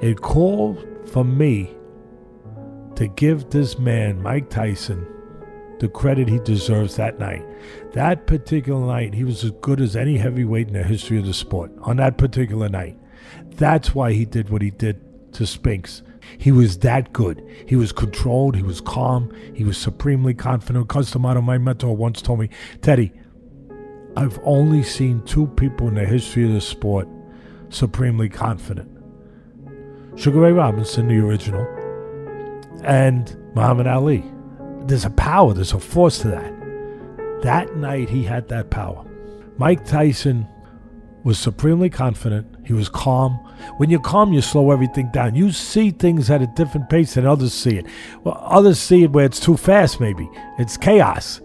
It called for me to give this man, Mike Tyson, the credit he deserves that night. That particular night, he was as good as any heavyweight in the history of the sport on that particular night. That's why he did what he did to Spinks. He was that good. He was controlled. He was calm. He was supremely confident. Customato, my mentor, once told me, Teddy, I've only seen two people in the history of the sport supremely confident. Sugar Ray Robinson, the original, and Muhammad Ali. There's a power, there's a force to that. That night, he had that power. Mike Tyson was supremely confident. He was calm. When you're calm, you slow everything down. You see things at a different pace than others see it. Well, others see it where it's too fast, maybe. It's chaos.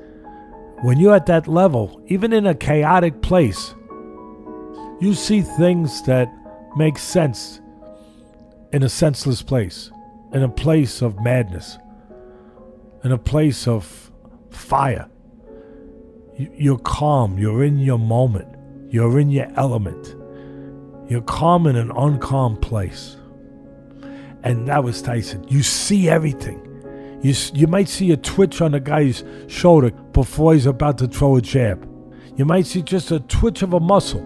When you're at that level, even in a chaotic place, you see things that make sense in a senseless place, in a place of madness, in a place of fire. You're calm. You're in your moment. You're in your element. You're calm in an uncalm place. And that was Tyson. You see everything. You might see a twitch on the guy's shoulder before he's about to throw a jab. You might see just a twitch of a muscle.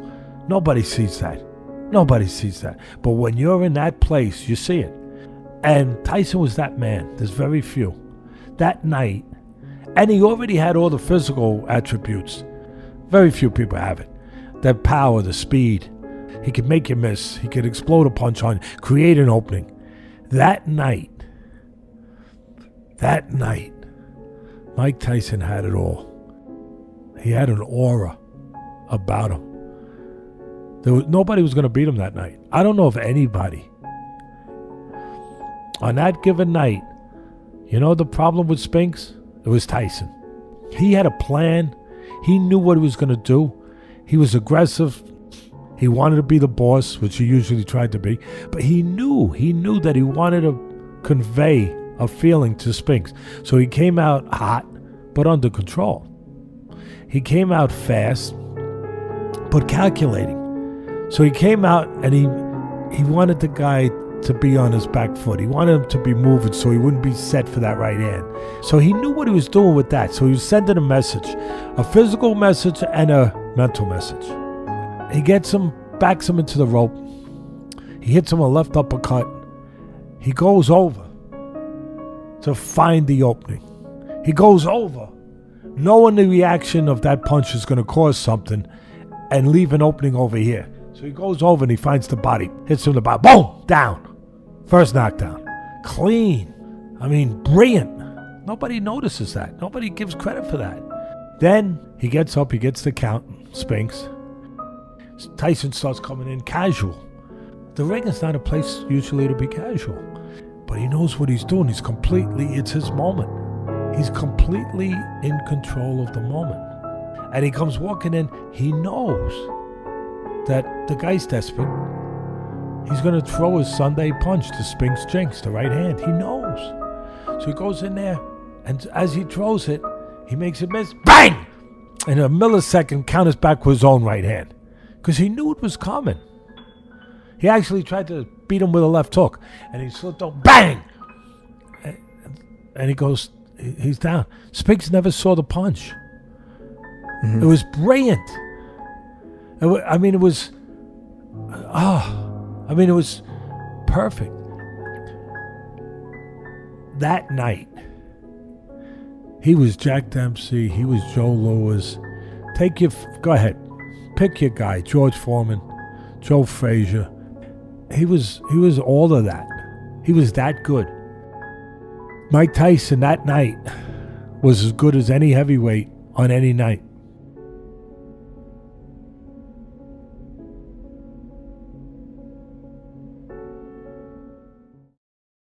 Nobody sees that. Nobody sees that. But when you're in that place, you see it. And Tyson was that man. There's very few. That night, and he already had all the physical attributes. Very few people have it. That power, the speed. He could make you miss. He could explode a punch on you, create an opening. That night, Mike Tyson had it all. He had an aura about him. Nobody was going to beat him that night. I don't know if anybody. On that given night, you know the problem with Spinks? It was Tyson. He had a plan. He knew what he was going to do. He was aggressive. He wanted to be the boss, which he usually tried to be. But he knew that he wanted to convey a feeling to Spinks. So he came out hot, but under control. He came out fast, but calculating. So he came out and he wanted the guy to be on his back foot. He wanted him to be moving so he wouldn't be set for that right hand. So he knew what he was doing with that. So he was sending a message, a physical message and a mental message. He gets him, backs him into the rope. He hits him a left uppercut. He goes over to find the opening. He goes over, knowing the reaction of that punch is going to cause something and leave an opening over here. So he goes over and he finds the body, hits him in the body, boom, down. First knockdown. Clean. I mean, brilliant. Nobody notices that. Nobody gives credit for that. Then he gets up, he gets the count, Spinks. Tyson starts coming in casual. The ring is not a place usually to be casual. But he knows what he's doing. It's his moment. He's completely in control of the moment. And he comes walking in, he knows that the guy's desperate. He's going to throw his Sunday punch to Spinks Jinx, the right hand. He knows. So he goes in there, and as he throws it, he makes it miss. Bang! In a millisecond, counters back with his own right hand. Because he knew it was coming. He actually tried to beat him with a left hook, and he slipped on, bang! And he goes, he's down. Spinks never saw the punch. Mm-hmm. It was brilliant. It was perfect. That night, he was Jack Dempsey, he was Joe Louis. Go ahead, pick your guy, George Foreman, Joe Frazier. He was all of that. He was that good. Mike Tyson that night was as good as any heavyweight on any night.